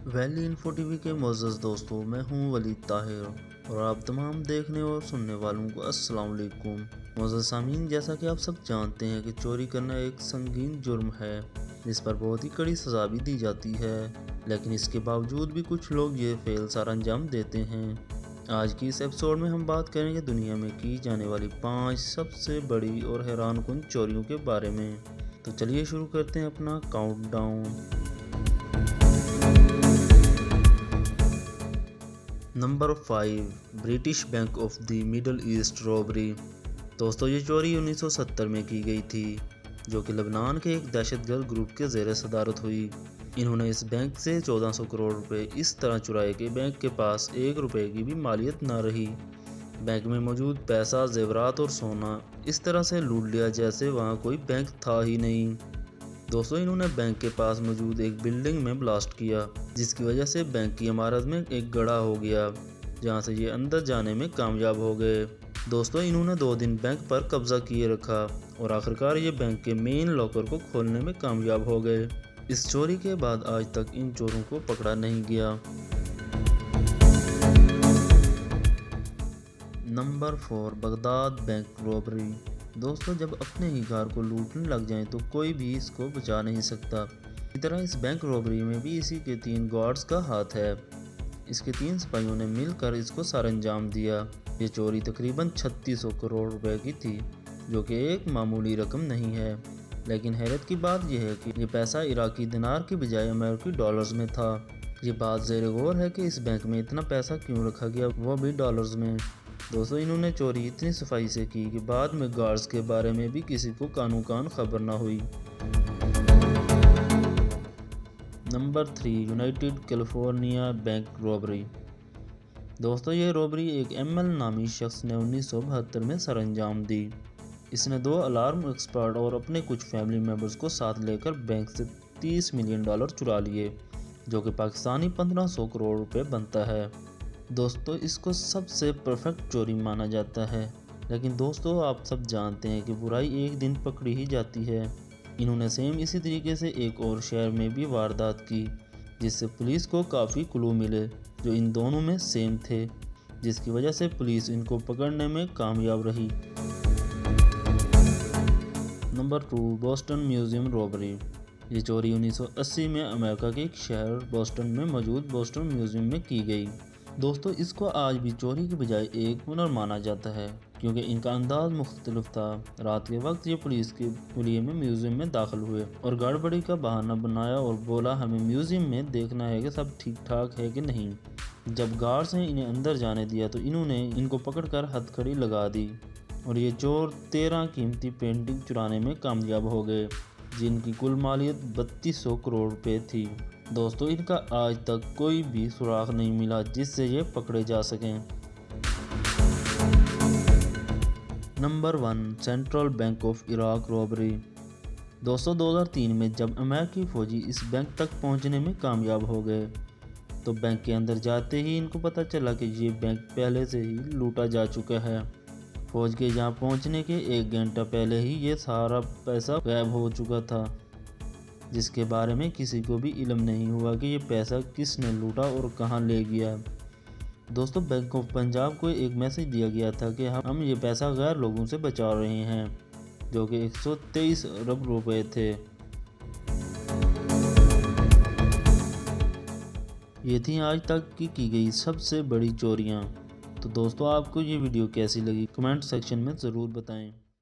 Valley info T V کے معزز دوستوں، میں ہوں ولید طاہر اور آپ تمام دیکھنے اور سننے والوں کو السلام علیکم۔ معزز سامعین، جیسا کہ آپ سب جانتے ہیں کہ چوری کرنا ایک سنگین جرم ہے جس پر بہت ہی کڑی سزا بھی دی جاتی ہے، لیکن اس کے باوجود بھی کچھ لوگ یہ فعل سر انجام دیتے ہیں۔ آج کی اس ایپیسوڈ میں ہم بات کریں گے دنیا میں کی جانے والی 5 سب سے بڑی اور حیران کن چوریوں کے بارے میں۔ تو چلیے شروع کرتے ہیں اپنا کاؤنٹ ڈاؤن۔ نمبر 5، British bank of the Middle East robbery. دوستو، یہ چوری 1970 میں کی گئی تھی، جو کہ لبنان کے ایک دہشت گرد گروپ کے زیر صدارت ہوئی۔ انہوں نے اس بینک سے 1400 کروڑ روپے اس طرح چرائے کہ بینک کے پاس 1 روپے کی بھی مالیت نہ رہی۔ بینک میں موجود پیسہ، زیورات اور سونا اس طرح سے لوٹ لیا جیسے وہاں کوئی بینک تھا ہی نہیں۔ دوستو، انہوں نے بینک کے پاس موجود ایک بلڈنگ میں بلاسٹ کیا، جس کی وجہ سے بینک کی عمارت میں ایک گڑھا ہو گیا، جہاں سے یہ اندر جانے میں کامیاب ہو گئے۔ دوستو، انہوں نے 2 دن بینک پر قبضہ کیے رکھا اور آخرکار یہ بینک کے مین لاکر کو کھولنے میں کامیاب ہو گئے۔ اس چوری کے بعد آج تک ان چوروں کو پکڑا نہیں گیا۔ نمبر 4، بغداد بینک رابری۔ دوستو، جب اپنے ہی گھر کو لوٹنے لگ جائیں تو کوئی بھی اس کو بچا نہیں سکتا۔ اسی طرح اس بینک رابری میں بھی اسی کے 3 گارڈز کا ہاتھ ہے۔ اس کے 3 سپاہیوں نے مل کر اس کو سر انجام دیا۔ یہ چوری تقریباً 3600 کروڑ روپے کی تھی، جو کہ ایک معمولی رقم نہیں ہے۔ لیکن حیرت کی بات یہ ہے کہ یہ پیسہ عراقی دینار کی بجائے امریکی ڈالرز میں تھا۔ یہ بات زیر غور ہے کہ اس بینک میں اتنا پیسہ کیوں رکھا گیا، وہ بھی ڈالرز میں۔ دوستو، انہوں نے چوری اتنی صفائی سے کی کہ بعد میں گارڈز کے بارے میں بھی کسی کو کانو کان خبر نہ ہوئی۔ نمبر 3، یونائٹڈ کیلیفورنیا بینک رابری۔ دوستو، یہ رابری ایک ایل نامی شخص نے 1972 میں سر انجام دی۔ اس نے 2 الارم ایکسپرٹ اور اپنے کچھ فیملی ممبرز کو ساتھ لے کر بینک سے $30 ملین چرا لیے، جو کہ پاکستانی 1500 کروڑ روپے بنتا ہے۔ دوستو، اس کو سب سے پرفیکٹ چوری مانا جاتا ہے، لیکن دوستو آپ سب جانتے ہیں کہ برائی ایک دن پکڑی ہی جاتی ہے۔ انہوں نے سیم اسی طریقے سے ایک اور شہر میں بھی واردات کی، جس سے پولیس کو کافی کلو ملے جو ان دونوں میں سیم تھے، جس کی وجہ سے پولیس ان کو پکڑنے میں کامیاب رہی۔ نمبر 2، بوسٹن میوزیم رابری۔ یہ چوری 1980 میں امریکہ کے ایک شہر بوسٹن میں موجود بوسٹن میوزیم میں کی گئی۔ دوستو، اس کو آج بھی چوری کی بجائے ایک ہنر مانا جاتا ہے، کیونکہ ان کا انداز مختلف تھا۔ رات کے وقت یہ پولیس کے حلیے میں میوزیم میں داخل ہوئے اور گڑبڑی کا بہانہ بنایا اور بولا ہمیں میوزیم میں دیکھنا ہے کہ سب ٹھیک ٹھاک ہے کہ نہیں۔ جب گارڈز نے انہیں اندر جانے دیا تو انہوں نے ان کو پکڑ کر ہتھکڑی لگا دی اور یہ چور 13 قیمتی پینٹنگ چرانے میں کامیاب ہو گئے، جن کی کل مالیت 3200 کروڑ روپے تھی۔ دوستو، ان کا آج تک کوئی بھی سراغ نہیں ملا جس سے یہ پکڑے جا سکیں۔ نمبر 1، Central Bank of Iraq robbery. دوستو، 2003 میں جب امریکی فوجی اس بینک تک پہنچنے میں کامیاب ہو گئے تو بینک کے اندر جاتے ہی ان کو پتہ چلا کہ یہ بینک پہلے سے ہی لوٹا جا چکا ہے۔ فوج کے یہاں پہنچنے کے 1 گھنٹہ پہلے ہی یہ سارا پیسہ غائب ہو چکا تھا، جس کے بارے میں کسی کو بھی علم نہیں ہوا کہ یہ پیسہ کس نے لوٹا اور کہاں لے گیا۔ دوستو، بینک آف پنجاب کو ایک میسج دیا گیا تھا کہ ہم یہ پیسہ غیر لوگوں سے بچا رہے ہیں، جو کہ 123 ارب روپے تھے۔ یہ تھیں آج تک کی گئی سب سے بڑی چوریاں۔ تو دوستو، آپ کو یہ ویڈیو کیسی لگی کمنٹ سیکشن میں ضرور بتائیں۔